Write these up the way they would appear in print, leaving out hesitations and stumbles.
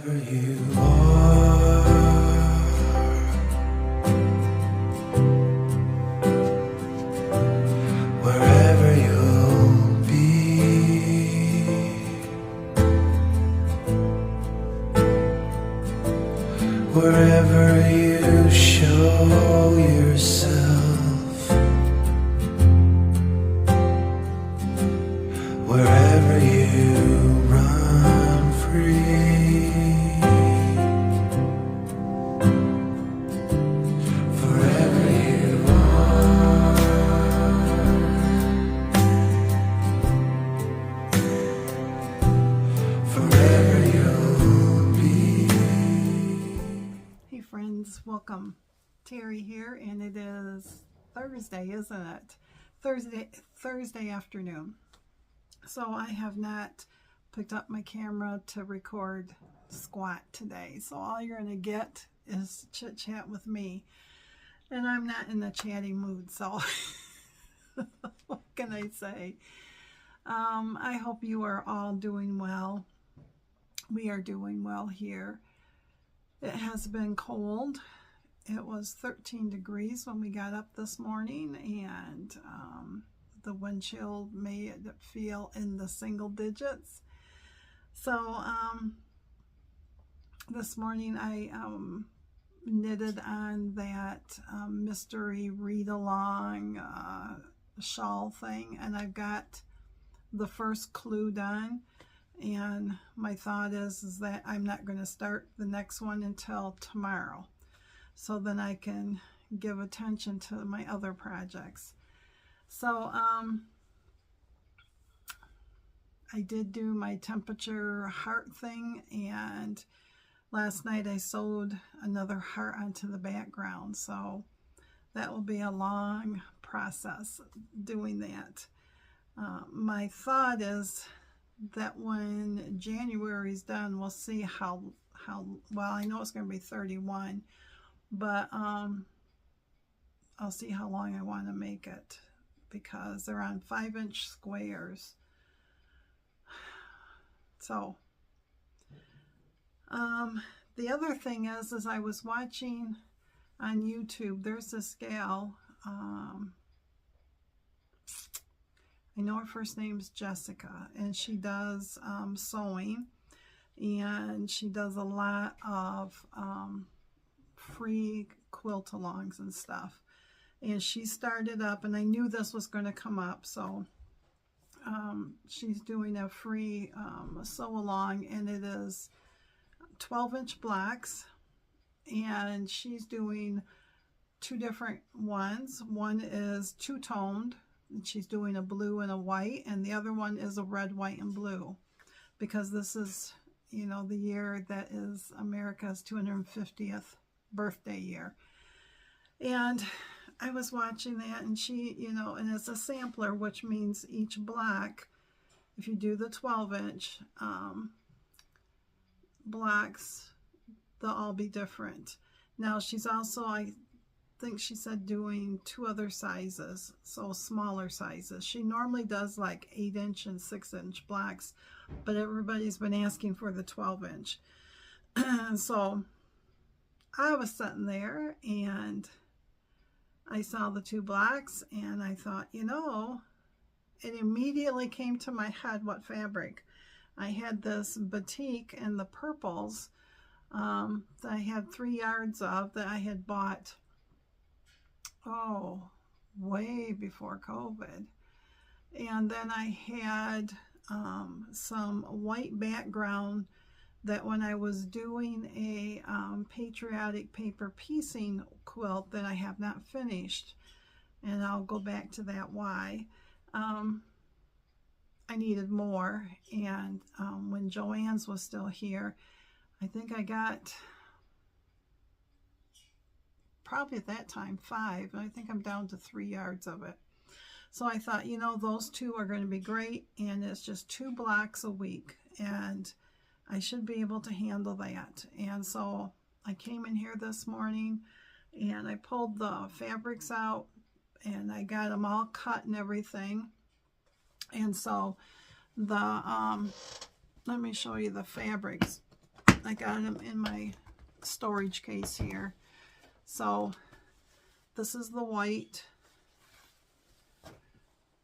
Wherever you are, wherever you'll be, wherever you show yourself, wherever you run free, forever you are, forever you'll be. Hey friends, welcome. Teri here, and it is Thursday, isn't it? Thursday afternoon. So I have not picked up my camera to record squat today. So all you're going to get is chit chat with me. And I'm not in the chatting mood, so what can I say? I hope you are all doing well. We are doing well here. It has been cold. It was 13 degrees when we got up this morning, and the wind chill made it feel in the single digits. So this morning I knitted on that mystery read-along shawl thing, and I've got the first clue done. And my thought is that I'm not going to start the next one until tomorrow, so then I can give attention to my other projects. So I did do my temperature heart thing, and last night I sewed another heart onto the background, so that will be a long process doing that. My thought is that when January's done, we'll see how well, I know it's going to be 31, but I'll see how long I want to make it, because they're on 5-inch squares. So the other thing is I was watching on YouTube, there's this gal, I know her first name's Jessica, and she does sewing, and she does a lot of free quilt-alongs and stuff. And she started up, and I knew this was going to come up, so she's doing a free sew-along, and it is 12-inch blocks, and she's doing two different ones. One is two-toned. She's doing a blue and a white, and the other one is a red, white, and blue, because this is, you know, the year that is America's 250th birthday year. And I was watching that, and she, you know, and it's a sampler, which means each block, if you do the 12-inch blocks, they'll all be different. Now she's also, I think she said, doing two other sizes, so smaller sizes. She normally does like 8-inch and 6-inch blocks, but everybody's been asking for the 12-inch. So I was sitting there, and I saw the two blocks, and I thought, you know, it immediately came to my head what fabric. I had this batik in the purples that I had 3 yards of, that I had bought, way before COVID. And then I had some white background that when I was doing a patriotic paper piecing quilt that I have not finished, and I'll go back to that why, I needed more. And when Joann's was still here, I think I got, probably at that time, 5, and I think I'm down to 3 yards of it. So I thought, you know, those two are going to be great, and it's just 2 blocks a week, and I should be able to handle that. And so I came in here this morning, and I pulled the fabrics out, and I got them all cut and everything. And so the let me show you the fabrics. I got them in my storage case here. So this is the white.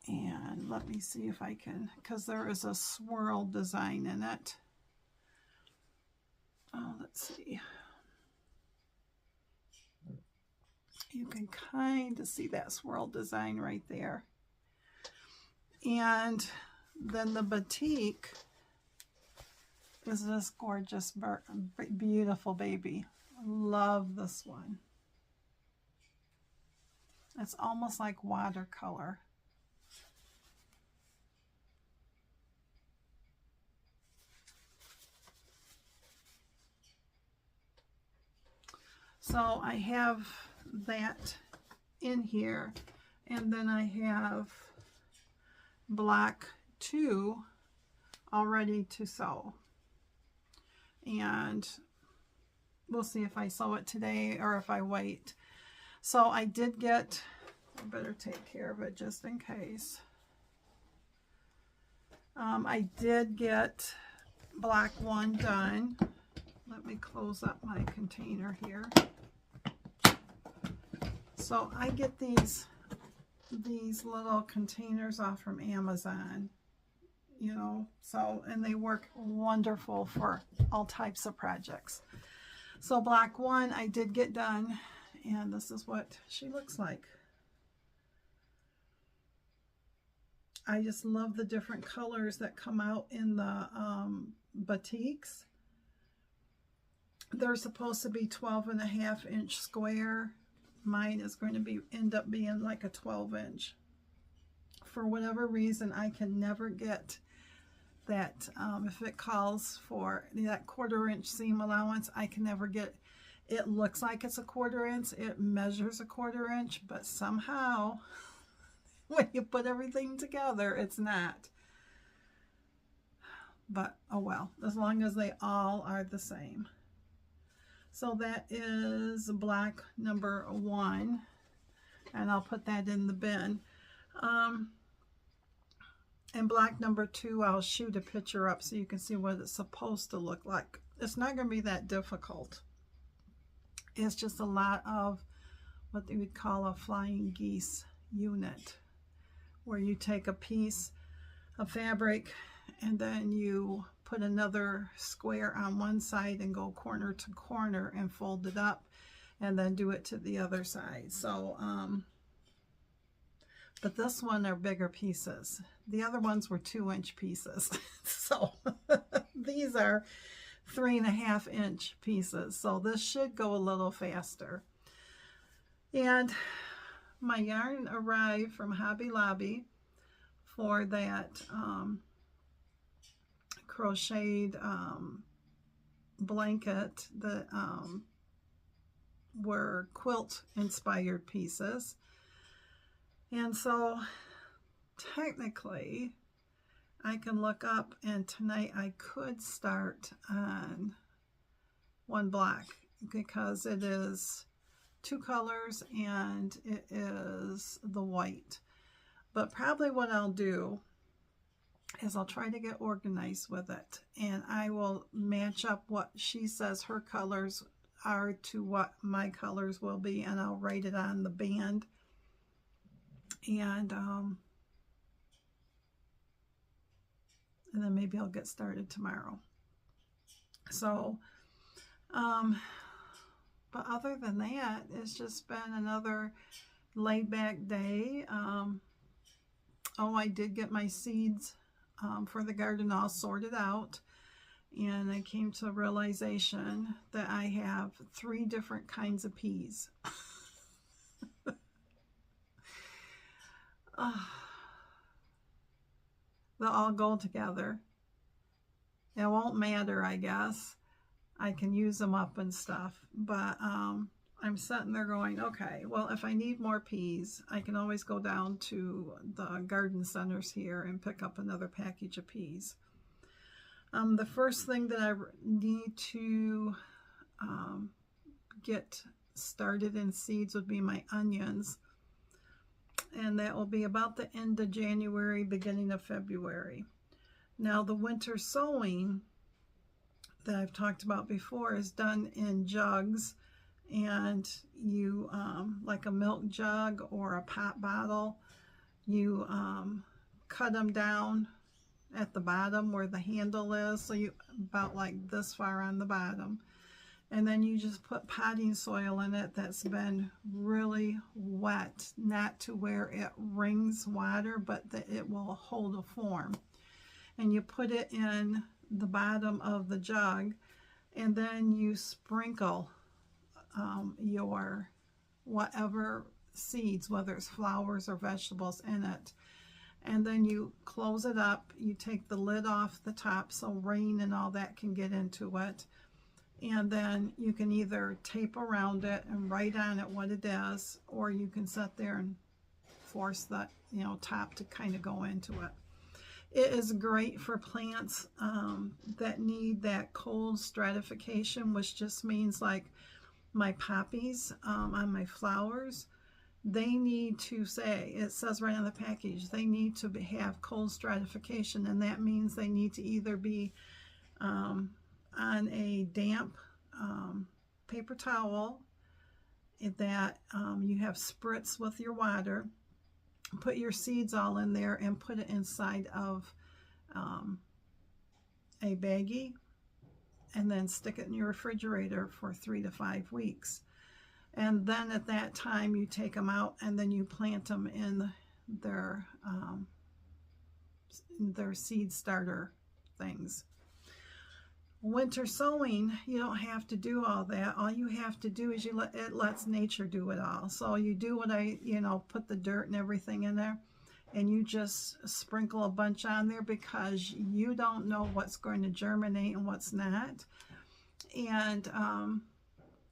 And let me see if I can, because there is a swirl design in it. Oh, let's see. You can kind of see that swirl design right there. And then the batik is this gorgeous, beautiful baby. Love this one. It's almost like watercolor. So I have that in here, and then I have black 2 all ready to sew, and we'll see if I sew it today or if I wait. So I did get, I better take care of it just in case. I did get black 1 done. Let me close up my container here. So I get these little containers off from Amazon, you know, so, and they work wonderful for all types of projects. So black 1 I did get done, and this is what she looks like. I just love the different colors that come out in the batiks. They're supposed to be 12.5-inch square. Mine is going to end up being like a 12-inch. For whatever reason, I can never get that, if it calls for that 1/4-inch seam allowance, I can never get, it looks like it's a 1/4 inch, it measures a 1/4 inch, but somehow, when you put everything together, it's not. But, oh well, as long as they all are the same. So that is black number 1, and I'll put that in the bin. And black number 2, I'll shoot a picture up so you can see what it's supposed to look like. It's not going to be that difficult. It's just a lot of what they would call a flying geese unit, where you take a piece of fabric and then you put another square on one side and go corner to corner and fold it up, and then do it to the other side. So but this one are bigger pieces. The other ones were 2-inch pieces. So these are 3.5-inch pieces. So this should go a little faster. And my yarn arrived from Hobby Lobby for that crocheted blanket that were quilt inspired pieces. And so technically I can look up, and tonight I could start on one black, because it is 2 colors and it is the white. But probably what I'll do is I'll try to get organized with it, and I will match up what she says her colors are to what my colors will be, and I'll write it on the band. And then maybe I'll get started tomorrow. So, but other than that, it's just been another laid back day. Oh, I did get my seeds for the garden all sorted out, and I came to a realization that I have 3 different kinds of peas. They'll all go together. It won't matter, I guess. I can use them up and stuff, but I'm sitting there going, okay, well, if I need more peas, I can always go down to the garden centers here and pick up another package of peas. The first thing that I need to get started in seeds would be my onions, and that will be about the end of January, beginning of February. Now, the winter sowing that I've talked about before is done in jugs, and you like a milk jug or a pop bottle, you cut them down at the bottom where the handle is, so you about like this far on the bottom, and then you just put potting soil in it that's been really wet, not to where it wrings water, but that it will hold a form, and you put it in the bottom of the jug, and then you sprinkle your whatever seeds, whether it's flowers or vegetables, in it, and then you close it up. You take the lid off the top so rain and all that can get into it, and then you can either tape around it and write on it what it is, or you can sit there and force the top to kind of go into it. It is great for plants that need that cold stratification, which just means like my poppies on my flowers, they need to say, it says right on the package, they need to have cold stratification, and that means they need to either be on a damp paper towel that you have spritz with your water, put your seeds all in there and put it inside of a baggie, and then stick it in your refrigerator for 3 to 5 weeks. And then at that time you take them out and then you plant them in their seed starter things. Winter sowing, you don't have to do all that. All you have to do is it lets nature do it all. So you do what put the dirt and everything in there, and you just sprinkle a bunch on there, because you don't know what's going to germinate and what's not. And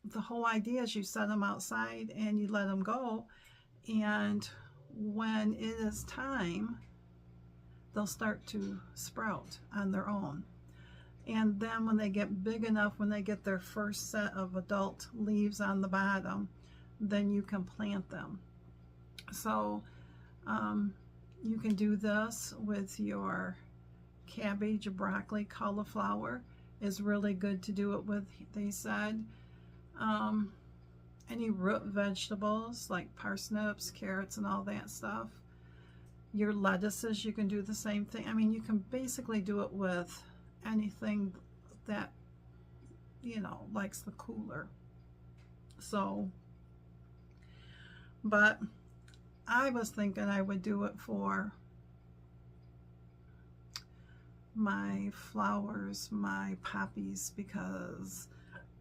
the whole idea is you set them outside and you let them go, and when it is time, they'll start to sprout on their own. And then when they get big enough, when they get their first set of adult leaves on the bottom, then you can plant them. So you can do this with your cabbage, broccoli, cauliflower is really good to do it with, they said. Any root vegetables like parsnips, carrots, and all that stuff. Your lettuces, you can do the same thing. I mean, you can basically do it with anything that likes the cooler. So, but I was thinking I would do it for my flowers, my poppies, because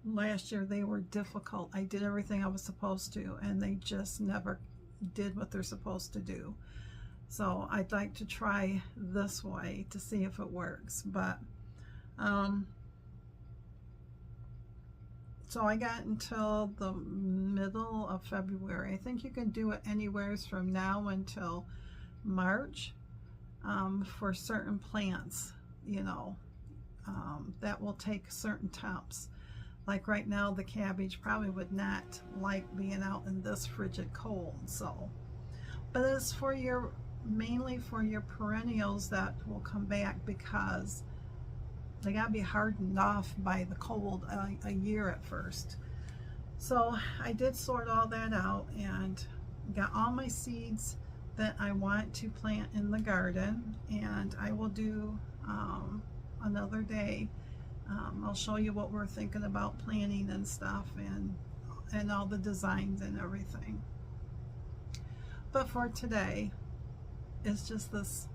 last year they were difficult. I did everything I was supposed to, and they just never did what they're supposed to do. So I'd like to try this way to see if it works. But so I got until the middle of February. I think you can do it anywhere from now until March for certain plants, that will take certain temps. Like right now, the cabbage probably would not like being out in this frigid cold. So, but it's mainly for your perennials that will come back, because they gotta be hardened off by the cold a year at first. So I did sort all that out and got all my seeds that I want to plant in the garden, and I will do another day. I'll show you what we're thinking about planting and stuff, and all the designs and everything. But for today, it's just this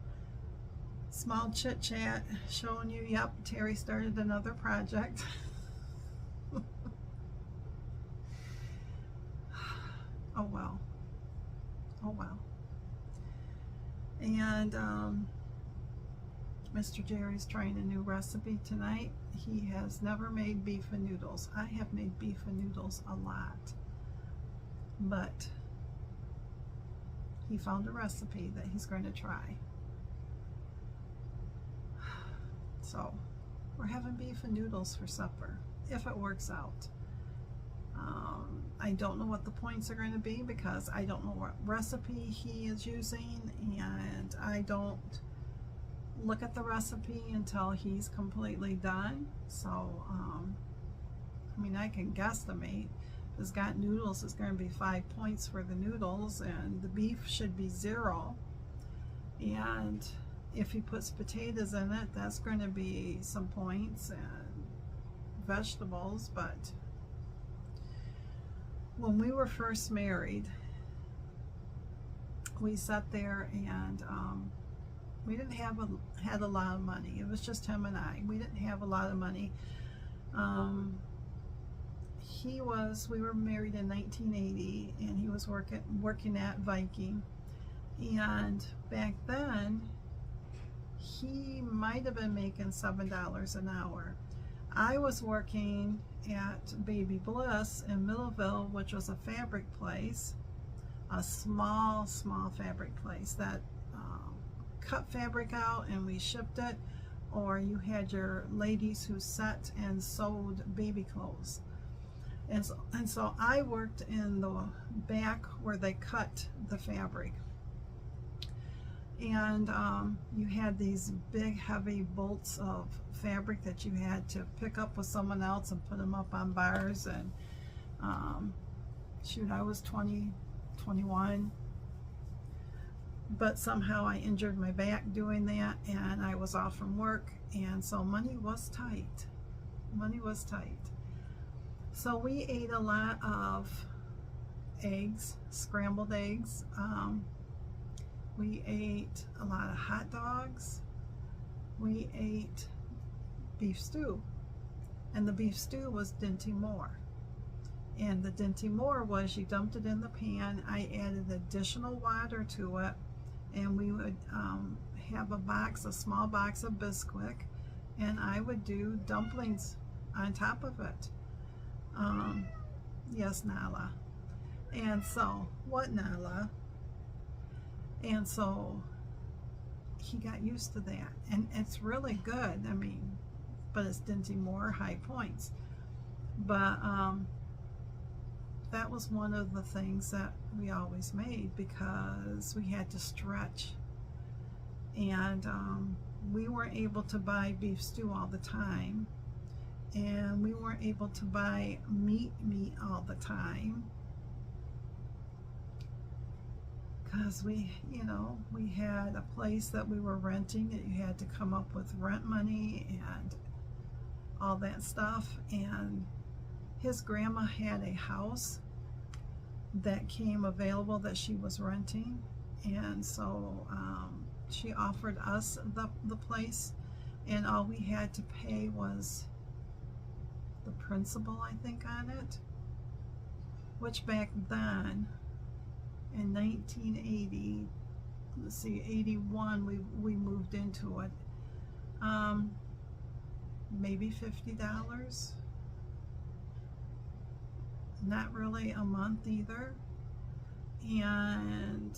small chit chat showing you, yep, Terry started another project. Oh well. Oh well. And Mr. Jerry's trying a new recipe tonight. He has never made beef and noodles. I have made beef and noodles a lot, but he found a recipe that he's going to try. So we're having beef and noodles for supper, if it works out. I don't know what the points are going to be, because I don't know what recipe he is using, and I don't look at the recipe until he's completely done. So, I mean, I can guesstimate. If it's got noodles, it's going to be 5 points for the noodles, and the beef should be 0. And if he puts potatoes in it, that's going to be some points, and vegetables. But when we were first married, we sat there and we didn't have had a lot of money. It was just him and I. We didn't have a lot of money. We were married in 1980, and he was working at Viking. And back then, he might have been making $7 an hour. I was working at Baby Bliss in Middleville, which was a fabric place, a small fabric place that cut fabric out and we shipped it, or you had your ladies who set and sewed baby clothes. And so I worked in the back where they cut the fabric. And you had these big heavy bolts of fabric that you had to pick up with someone else and put them up on bars. And shoot, I was 20, 21, but somehow I injured my back doing that, and I was off from work, and so money was tight. Money was tight. So we ate a lot of eggs, scrambled eggs. We ate a lot of hot dogs. We ate beef stew. And the beef stew was Dinty Moore. And the Dinty Moore was, you dumped it in the pan. I added additional water to it. And we would have a small box of Bisquick. And I would do dumplings on top of it. Yes, Nala. And so, what, Nala? And so he got used to that, and it's really good. I mean, but it's Dinty Moore, high points. But that was one of the things that we always made, because we had to stretch, and we weren't able to buy beef stew all the time, and we weren't able to buy meat all the time. Because we had a place that we were renting that you had to come up with rent money and all that stuff. And his grandma had a house that came available that she was renting, and so she offered us the place, and all we had to pay was the principal, I think, on it, which back then, in 1980, let's see, 81, we moved into it. Maybe $50. Not really a month either. And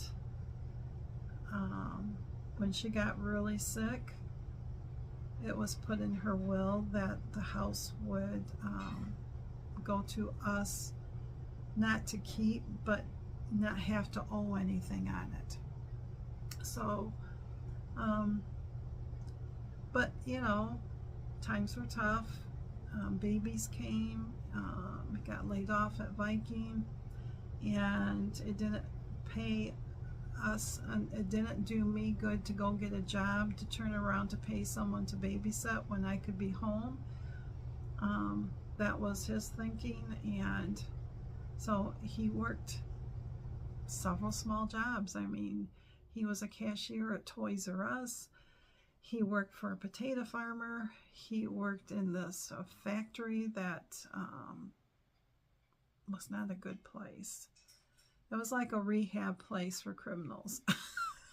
when she got really sick, it was put in her will that the house would go to us, not to keep, but not have to owe anything on it. So, but times were tough. Babies came. We got laid off at Viking, and it didn't pay us, and it didn't do me good to go get a job to turn around to pay someone to babysit when I could be home. That was his thinking, and so he worked several small jobs. I mean, he was a cashier at Toys R Us. He worked for a potato farmer. He worked in this factory that was not a good place. It was like a rehab place for criminals,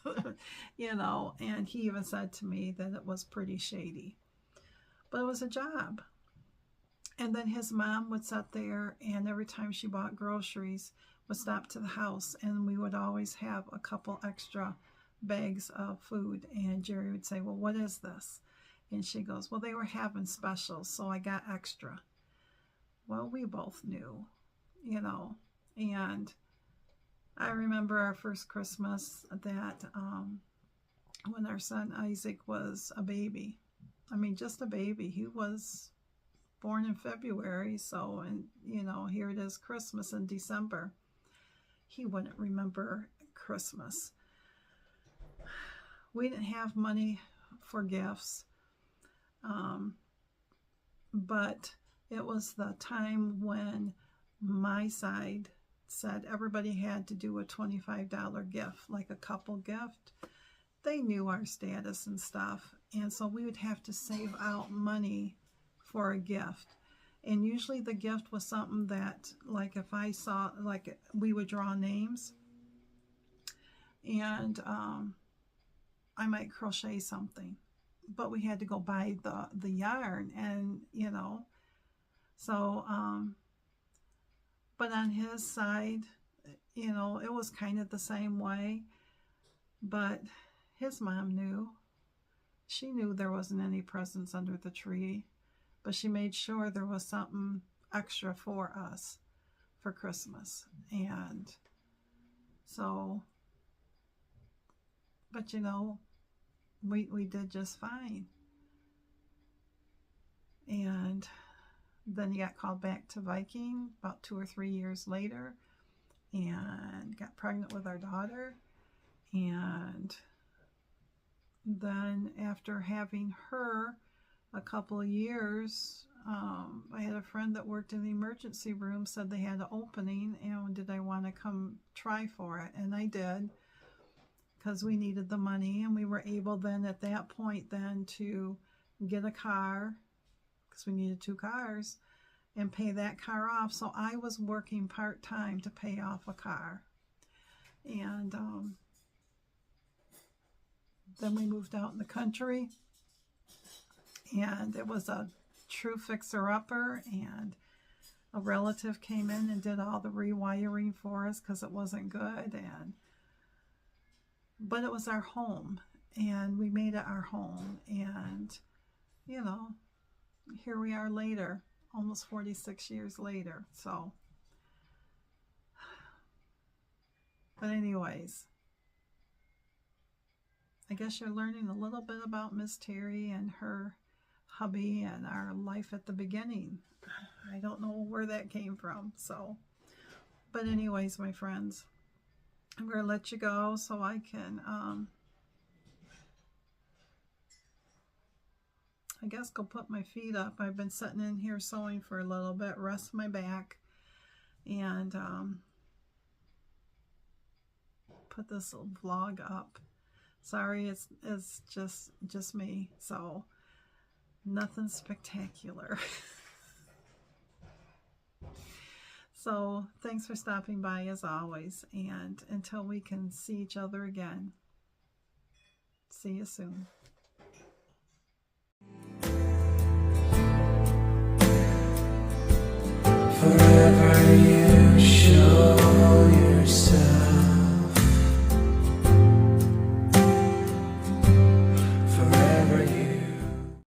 and he even said to me that it was pretty shady. But it was a job. And then his mom would sit there, and every time she bought groceries, would stop to the house, and we would always have a couple extra bags of food. And Jerry would say, well, what is this? And she goes, well, they were having specials, so I got extra. Well, we both knew, and I remember our first Christmas that when our son Isaac was a baby. I mean, just a baby. He was born in February, so, and you know, here it is Christmas in December. He wouldn't remember Christmas. We didn't have money for gifts, but it was the time when my side said everybody had to do a $25 gift, like a couple gift. They knew our status and stuff, and so we would have to save out money for a gift. And usually the gift was something that, like, if I saw, like, we would draw names, and I might crochet something, but we had to go buy the yarn, and you know, so but on his side, you know, it was kind of the same way, but his mom knew. She knew there wasn't any presents under the tree, but she made sure there was something extra for us for Christmas. And so, but you know, we did just fine. And then he got called back to Viking about 2 or 3 years later and got pregnant with our daughter. And then after having her a couple of years, I had a friend that worked in the emergency room, said they had an opening, and did I want to come try for it? And I did, because we needed the money, and we were able then at that point then to get a car, because we needed 2 cars, and pay that car off. So I was working part-time to pay off a car. And then we moved out in the country, and it was a true fixer-upper, and a relative came in and did all the rewiring for us because it wasn't good. But it was our home, and we made it our home. And you know, here we are later, almost 46 years later. So, but anyways, I guess you're learning a little bit about Miss Teri and her hubby and our life at the beginning. I don't know where that came from. So, but anyways, my friends, I'm going to let you go so I can, I guess, go put my feet up. I've been sitting in here sewing for a little bit, rest my back, and put this little vlog up. Sorry, it's just me, so nothing spectacular. So thanks for stopping by as always, and until we can see each other again, see you soon. Forever you show